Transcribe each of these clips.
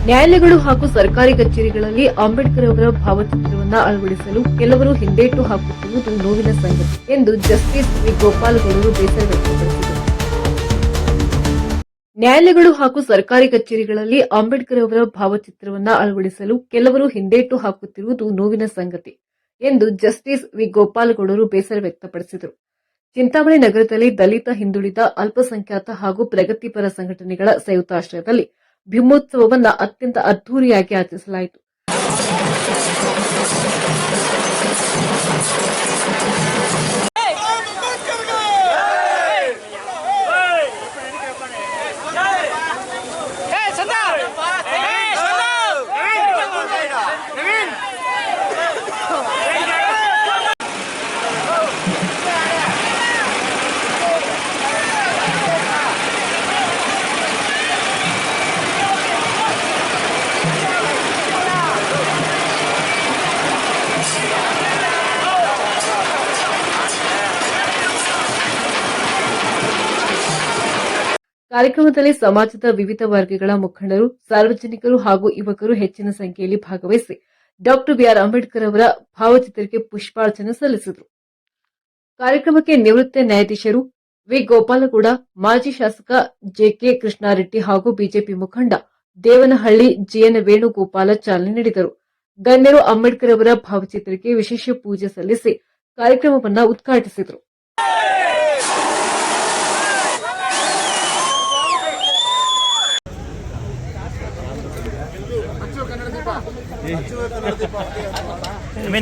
ನ್ಯಾಯಾಲಯಗಳು ಹಾಗೂ ಸರ್ಕಾರಿ ಕಚೇರಿಗಳಲ್ಲಿ ಅಂಬೇಡ್ಕರ್ ಅವರ ಭಾವಚಿತ್ರವನ್ನು ಅಳವಡಿಸಲು ಕೆಲವರು ಹಿಂದೇಟು ಹಾಕುತ್ತಿರುವುದು ನೋವಿನ ಸಂಗತಿ ಎಂದು ಜಸ್ಟಿಸ್ ವಿ ಗೋಪಾಲಗೌಡರು ಬೇಸರ ವ್ಯಕ್ತಪಡಿಸಿದರು. ನ್ಯಾಯಾಲಯಗಳು ಹಾಗೂ ಸರ್ಕಾರಿ ಕಚೇರಿಗಳಲ್ಲಿ ಅಂಬೇಡ್ಕರ್ ಅವರ ಭಾವಚಿತ್ರವನ್ನು ಅಳವಡಿಸಲು ಕೆಲವರು ಹಿಂದೇಟು ಹಾಕುತ್ತಿರುವುದು ನೋವಿನ ಸಂಗತಿ ಎಂದು ಜಸ್ಟಿಸ್ ವಿ ಗೋಪಾಲಗೌಡರು ಬೇಸರ ವ್ಯಕ್ತಪಡಿಸಿದರು. ಚಿಂತಾಮಣಿ ನಗರದಲ್ಲಿ ದಲಿತ, ಹಿಂದುಳಿದ, ಅಲ್ಪಸಂಖ್ಯಾತ ಹಾಗೂ ಪ್ರಗತಿಪರ ಸಂಘಟನೆಗಳ ಸಂಯುಕ್ತಾಶ್ರಯದಲ್ಲಿ ಭೀಮೋತ್ಸವವನ್ನು ಅತ್ಯಂತ ಅದ್ದೂರಿಯಾಗಿ ಆಚರಿಸಲಾಯಿತು. ಕಾರ್ಯಕ್ರಮದಲ್ಲಿ ಸಮಾಜದ ವಿವಿಧ ವರ್ಗಗಳ ಮುಖಂಡರು, ಸಾರ್ವಜನಿಕರು ಹಾಗೂ ಯುವಕರು ಹೆಚ್ಚಿನ ಸಂಖ್ಯೆಯಲ್ಲಿ ಭಾಗವಹಿಸಿ ಡಾ ಬಿಆರ್ ಅಂಬೇಡ್ಕರ್ ಅವರ ಭಾವಚಿತ್ರಕ್ಕೆ ಪುಷ್ಪಾರ್ಚನೆ ಸಲ್ಲಿಸಿದರು. ಕಾರ್ಯಕ್ರಮಕ್ಕೆ ನಿವೃತ್ತ ನ್ಯಾಯಾಧೀಶರು ವಿ ಗೋಪಾಲಗೌಡ, ಮಾಜಿ ಶಾಸಕ ಜೆಕೆ ಕೃಷ್ಣಾರೆಡ್ಡಿ ಹಾಗೂ ಬಿಜೆಪಿ ಮುಖಂಡ ದೇವನಹಳ್ಳಿ ಜಿಎನ್ ವೇಣುಗೋಪಾಲ ಚಾಲನೆ ನೀಡಿದರು. ಗಣ್ಯರು ಅಂಬೇಡ್ಕರ್ ಅವರ ಭಾವಚಿತ್ರಕ್ಕೆ ವಿಶೇಷ ಪೂಜೆ ಸಲ್ಲಿಸಿ ಕಾರ್ಯಕ್ರಮವನ್ನು ಉದ್ಘಾಟಿಸಿದರು.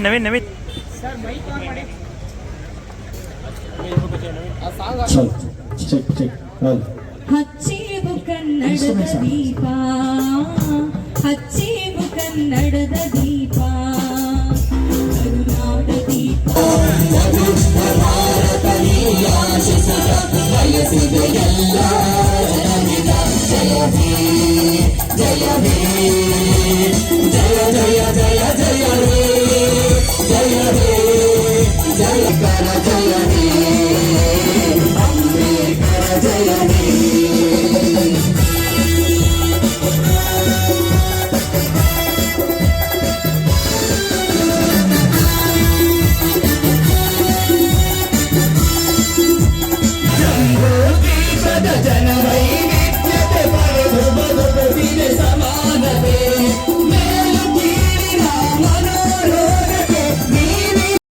ನವೀನ್ ಹಚ್ಚೇವು ಕನ್ನಡದ ದೀಪ, ಹಚ್ಚೇವು ಕನ್ನಡದ ದೀಪ, ಕರುನಾಡ ದೀಪ.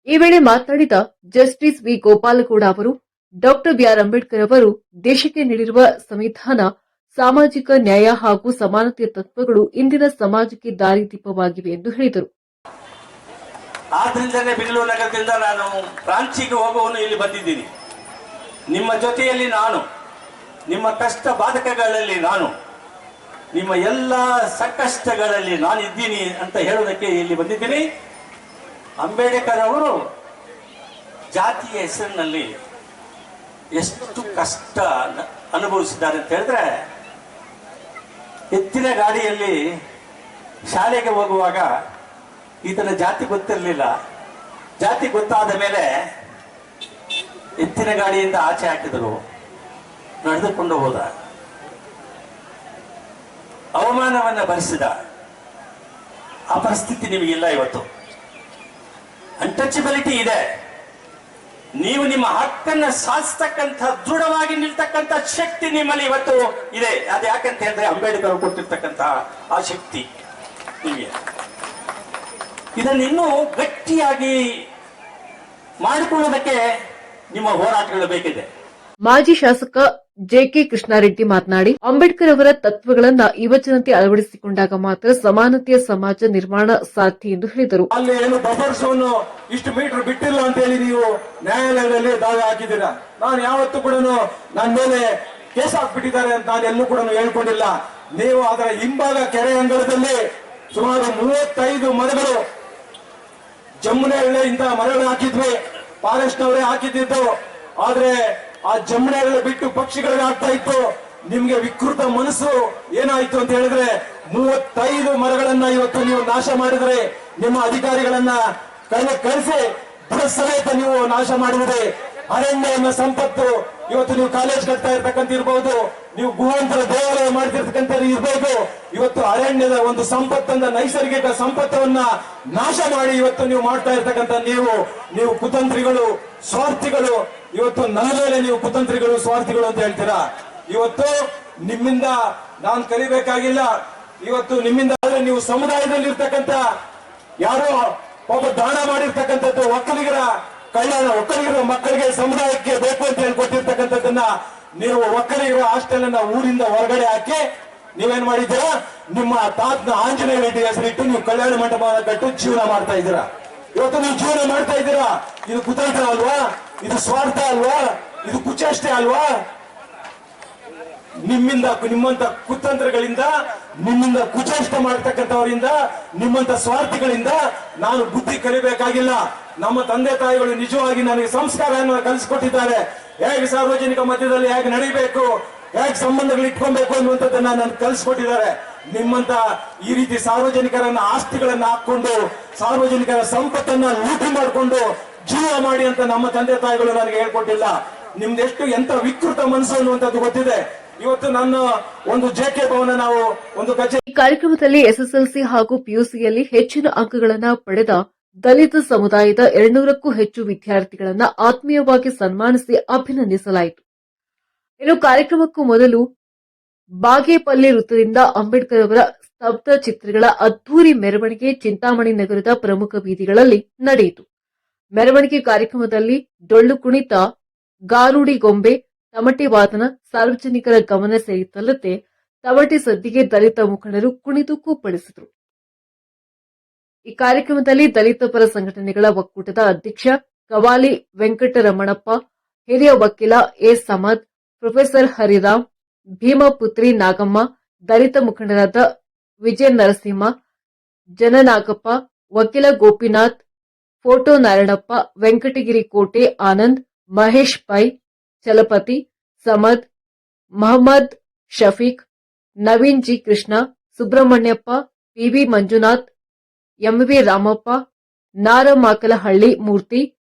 ಈ ವೇಳೆ ಮಾತನಾಡಿದ ಜಸ್ಟಿಸ್ ವಿ ಗೋಪಾಲಗೌಡ ಅವರು, ಡಾ ಬಿಆರ್ ಅಂಬೇಡ್ಕರ್ ಅವರು ದೇಶಕ್ಕೆ ನೀಡಿರುವ ಸಂವಿಧಾನ, ಸಾಮಾಜಿಕ ನ್ಯಾಯ ಹಾಗೂ ಸಮಾನತೆಯ ತತ್ವಗಳು ಇಂದಿನ ಸಮಾಜಕ್ಕೆ ದಾರಿದೀಪವಾಗಿವೆ ಎಂದು ಹೇಳಿದರು. ಆದ್ರಿಂದಲೇ ಬೆಂಗಳೂರು ನಗರದಿಂದ ನಾನು ರಾಂಚಿಗೆ ಹೋಗುವನು ಇಲ್ಲಿ ಬಂದಿದ್ದೀನಿ. ನಿಮ್ಮ ಜೊತೆಯಲ್ಲಿ ನಾನು, ನಿಮ್ಮ ಕಷ್ಟ ಬಾಧಕಗಳಲ್ಲಿ ನಾನು, ನಿಮ್ಮ ಎಲ್ಲ ಸಂಕಷ್ಟಗಳಲ್ಲಿ ನಾನು ಇದ್ದೀನಿ ಅಂತ ಹೇಳೋದಕ್ಕೆ ಇಲ್ಲಿ ಬಂದಿದ್ದೀನಿ. ಅಂಬೇಡ್ಕರ್ ಅವರು ಜಾತಿಯ ಹೆಸರಿನಲ್ಲಿ ಎಷ್ಟು ಕಷ್ಟ ಅನುಭವಿಸಿದ್ದಾರೆ ಅಂತ ಹೇಳಿದ್ರೆ, ಎತ್ತಿನ ಗಾಡಿಯಲ್ಲಿ ಶಾಲೆಗೆ ಹೋಗುವಾಗ ಈತನ ಜಾತಿ ಗೊತ್ತಿರಲಿಲ್ಲ. ಜಾತಿ ಗೊತ್ತಾದ ಮೇಲೆ ಎತ್ತಿನ ಗಾಡಿಯಿಂದ ಆಚೆ ಹಾಕಿದರು, ನಡೆದುಕೊಂಡು ಹೋದ, ಅವಮಾನವನ್ನ ಭರಿಸಿದ. ಆ ಪರಿಸ್ಥಿತಿ ನಿಮಗಿಲ್ಲ ಇವತ್ತು. ಅನ್ಟಚಬಿಲಿಟಿ ಇದೆ. ನೀವು ನಿಮ್ಮ ಹಕ್ಕನ್ನು ಸಾಧಿಸ್ತಕ್ಕಂಥ, ದೃಢವಾಗಿ ನಿಲ್ತಕ್ಕಂಥ ಶಕ್ತಿ ನಿಮ್ಮಲ್ಲಿ ಇವತ್ತು ಇದೆ. ಅದು ಯಾಕಂತ ಹೇಳಿದ್ರೆ ಅಂಬೇಡ್ಕರ್ ಕೊಟ್ಟಿರ್ತಕ್ಕಂಥ ಆ ಶಕ್ತಿ ನಿಮಗೆ. ಇದನ್ನು ಇನ್ನೂ ಗಟ್ಟಿಯಾಗಿ ಮಾಡಿಕೊಳ್ಳೋದಕ್ಕೆ ನಿಮ್ಮ ಹೋರಾಟಗಳು ಬೇಕಿದೆ. ಮಾಜಿ ಶಾಸಕ ಜೆಕೆ ಕೃಷ್ಣಾರೆಡ್ಡಿ ಮಾತನಾಡಿ, ಅಂಬೇಡ್ಕರ್ ಅವರ ತತ್ವಗಳನ್ನ ಯುವಜನತೆ ಅಳವಡಿಸಿಕೊಂಡಾಗ ಮಾತ್ರ ಸಮಾನತೆಯ ಸಮಾಜ ನಿರ್ಮಾಣ ಸಾಧ್ಯ ಎಂದು ಹೇಳಿದರು. ಅಲ್ಲಿ ಏನು ಬಫರ್ ಝೋನ್ ಇಷ್ಟು ಮೀಟರ್ ಬಿಟ್ಟಿಲ್ಲ ಅಂತ ಹೇಳಿ ನೀವು ನ್ಯಾಯಾಲಯದಲ್ಲಿ ದಾವೆ ಹಾಕಿದ್ದೀರಾ. ನಾನು ಯಾವತ್ತೂ ಕೂಡ ನನ್ನ ಮೇಲೆ ಕೇಸ್ ಹಾಕ್ಬಿಟ್ಟಿದ್ದಾರೆ ಅಂತ ನಾನು ಎಲ್ಲೂ ಕೂಡ ಹೇಳ್ಕೊಂಡಿಲ್ಲ. ನೀವು ಅದರ ಹಿಂಭಾಗ ಕೆರೆ ಅಂಗಳದಲ್ಲಿ ಸುಮಾರು 35 ಮರಗಳು, ಜಮ್ಮುನೆ ಹಳ್ಳಿಯಿಂದ ಮರಗಳು ಹಾಕಿದ್ವಿ, ಫಾರೆಸ್ಟ್ ಅವರೇ ಹಾಕಿದ್ದು. ಆದ್ರೆ ಆ ಜಮ್ಮನೆಗಳು ಬಿಟ್ಟು ಪಕ್ಷಿಗಳಿಗೆ ಆಗ್ತಾ ಇತ್ತು. ನಿಮ್ಗೆ ವಿಕೃತ ಮನಸ್ಸು ಏನಾಯ್ತು ಅಂತ ಹೇಳಿದ್ರೆ 35 ಮರಗಳನ್ನ ಇವತ್ತು ನೀವು ನಾಶ ಮಾಡಿದ್ರೆ, ನಿಮ್ಮ ಅಧಿಕಾರಿಗಳನ್ನ ಕಳಿಸಿ ಸಮೇತ ನೀವು ನಾಶ ಮಾಡಿದ್ರೆ, ಅರಣ್ಯ ಎನ್ನುವ ಸಂಪತ್ತು ಇವತ್ತು ನೀವು ಕಾಲೇಜ್ ಕಟ್ತಾ ಇರ್ತಕ್ಕಂಥ ಇರ್ಬಹುದು, ನೀವು ಗುಹಾಂತರ ದೇವಾಲಯ ಮಾಡ್ತಿರ್ತಕ್ಕಂಥ ಇರ್ಬೋದು, ಇವತ್ತು ಅರಣ್ಯದ ಒಂದು ಸಂಪತ್ತನ್ನ, ನೈಸರ್ಗಿಕ ಸಂಪತ್ತವನ್ನ ನಾಶ ಮಾಡಿ ಇವತ್ತು ನೀವು ಮಾಡ್ತಾ ಇರ್ತಕ್ಕಂಥ ನೀವು ಕುತಂತ್ರಿಗಳು, ಸ್ವಾರ್ಥಿಗಳು. ಇವತ್ತು ನನ್ನ ಮೇಲೆ ನೀವು ಕುತಂತ್ರಿಗಳು, ಸ್ವಾರ್ಥಿಗಳು ಅಂತ ಹೇಳ್ತೀರಾ. ಇವತ್ತು ನಿಮ್ಮಿಂದ ನಾನು ಕಲಿಬೇಕಾಗಿಲ್ಲ. ಇವತ್ತು ನಿಮ್ಮಿಂದ ಆದ್ರೆ ನೀವು ಸಮುದಾಯದಲ್ಲಿ ಇರ್ತಕ್ಕಂಥ ಯಾರೋ ಒಬ್ಬ ದಾನ ಮಾಡಿರ್ತಕ್ಕಂಥದ್ದು ಒಕ್ಕಲಿಗರ ಮಕ್ಕಳಿಗೆ ಸಮುದಾಯಕ್ಕೆ ಬೇಕು ಅಂತ ಹೇಳಿ ಕೊಟ್ಟಿರ್ತಕ್ಕಂಥದ್ದನ್ನ ನೀವು ಒಕ್ಕಲಿಗರ ಹಾಸ್ಟೆಲ್ ಅನ್ನ ಊರಿಂದ ಹೊರಗಡೆ ಹಾಕಿ ನೀವೇನ್ ಮಾಡಿದ್ದೀರಾ, ನಿಮ್ಮ ತಾತನ ಆಂಜನೇಯ ರೆಡ್ಡಿ ಹೆಸರಿಟ್ಟು ನೀವು ಕಲ್ಯಾಣ ಮಂಟಪವನ್ನು ಕಟ್ಟು ಜೀವನ ಮಾಡ್ತಾ ಇದ್ದೀರಾ. ಇವತ್ತು ನೀವು ಜೀವನ ಮಾಡ್ತಾ ಇದ್ದೀರಾ. ಇದು ಕುತಂತ್ರ ಅಲ್ವಾ? ಇದು ಸ್ವಾರ್ಥ ಅಲ್ವಾ? ಇದು ಕುಚೇಷ್ಟೆ ಅಲ್ವಾ? ನಿಮ್ಮಂತ ಕುತಂತ್ರಗಳಿಂದ, ನಿಮ್ಮಿಂದ ಕುಚೇಷ್ಟ ಮಾಡ್ತಕ್ಕಂಥವರಿಂದ, ನಿಮ್ಮಂತ ಸ್ವಾರ್ಥಿಗಳಿಂದ ನಾನು ಬುದ್ಧಿ ಕಲಿಬೇಕಾಗಿಲ್ಲ. ನಮ್ಮ ತಂದೆ ತಾಯಿಗಳು ನಿಜವಾಗಿ ನನಗೆ ಸಂಸ್ಕಾರವನ್ನು ಕಲಿಸಿಕೊಟ್ಟಿದ್ದಾರೆ. ಹೇಗೆ ಸಾರ್ವಜನಿಕ ಮಧ್ಯದಲ್ಲಿ ಹೇಗೆ ನಡೀಬೇಕು, ಹೇಗೆ ಸಂಬಂಧಗಳು ಇಟ್ಕೊಬೇಕು ಅನ್ನುವಂಥದ್ದನ್ನ ನನಗೆ ಕಲಿಸ್ಕೊಟ್ಟಿದ್ದಾರೆ. ನಿಮ್ಮಂತ ಈ ರೀತಿ ಸಾರ್ವಜನಿಕರನ್ನ ಆಸ್ತಿಗಳನ್ನ ಹಾಕೊಂಡು, ಸಾರ್ವಜನಿಕರ ಸಂಪತ್ತನ್ನ ಲೂಟಿ ಮಾಡಿಕೊಂಡು ಜೀವ ಮಾಡಿ ಅಂತ ನಮ್ಮ ತಂದೆ ತಾಯಿಗಳು ನನಗೆ ಹೇಳ್ಕೊಟ್ಟಿಲ್ಲ. ನಿಮ್ದೆಷ್ಟು ಎಂತ ವಿಕೃತ ಮನಸ್ಸು ಅನ್ನುವಂಥದ್ದು ಗೊತ್ತಿದೆ. ಇವತ್ತು ನನ್ನ ಒಂದು ಜೆಕೆ ಭವನ, ನಾವು ಒಂದು ಕಚೇರಿ. ಈ ಕಾರ್ಯಕ್ರಮದಲ್ಲಿ ಎಸ್ಎಸ್ಎಲ್ಸಿ ಹಾಗೂ ಪಿಯುಸಿಯಲ್ಲಿ ಹೆಚ್ಚಿನ ಅಂಕಗಳನ್ನು ಪಡೆದ ದಲಿತ ಸಮುದಾಯದ 200ಕ್ಕೂ ಹೆಚ್ಚು ವಿದ್ಯಾರ್ಥಿಗಳನ್ನು ಆತ್ಮೀಯವಾಗಿ ಸನ್ಮಾನಿಸಿ ಅಭಿನಂದಿಸಲಾಯಿತು. ಇನ್ನು ಕಾರ್ಯಕ್ರಮಕ್ಕೂ ಮೊದಲು ಬಾಗೇಪಲ್ಲಿ ವೃತ್ತದಿಂದ ಅಂಬೇಡ್ಕರ್ ಅವರ ಸ್ತಬ್ಧ ಚಿತ್ರಗಳ ಅದ್ದೂರಿ ಮೆರವಣಿಗೆ ಚಿಂತಾಮಣಿ ನಗರದ ಪ್ರಮುಖ ಬೀದಿಗಳಲ್ಲಿ ನಡೆಯಿತು. ಮೆರವಣಿಗೆ ಕಾರ್ಯಕ್ರಮದಲ್ಲಿ ಡೊಳ್ಳು ಕುಣಿತ, ಗಾರುಡಿ ಗೊಂಬೆ, ತಮಟೆ ವಾದನ ಸಾರ್ವಜನಿಕರ ಗಮನ ಸೆಳೆಯುತ್ತಲ್ಲದೆ ತಮಟೆ ಸದ್ದಿಗೆ ದಲಿತ ಮುಖಂಡರು ಕುಣಿದು ಕುಪ್ಪಳಿಸಿದರು. ಈ ಕಾರ್ಯಕ್ರಮದಲ್ಲಿ ದಲಿತ ಪರ ಸಂಘಟನೆಗಳ ಒಕ್ಕೂಟದ ಅಧ್ಯಕ್ಷ ಕವಾಲಿ ವೆಂಕಟರಮಣಪ್ಪ, ಹಿರಿಯ ವಕೀಲ ಎ ಸಮದ್, ಪ್ರೊಫೆಸರ್ ಹರಿರಾಮ್, ಭೀಮಪುತ್ರಿ ನಾಗಮ್ಮ, ದಲಿತ ಮುಖಂಡರಾದ ವಿಜಯ ನರಸಿಂಹ, ಜನನಾಗಪ್ಪ, ವಕೀಲ Gopinath, photo Narayanappa, Venkatagiri Kote Anand, Mahesh Pai, Chalapathi, Samad, Mohammed Shafeeq, Naveen G Krishna, Subrahmanyappa, P V Manjunath, M V Ramappa, Naramakalahalli ಮೂರ್ತಿ,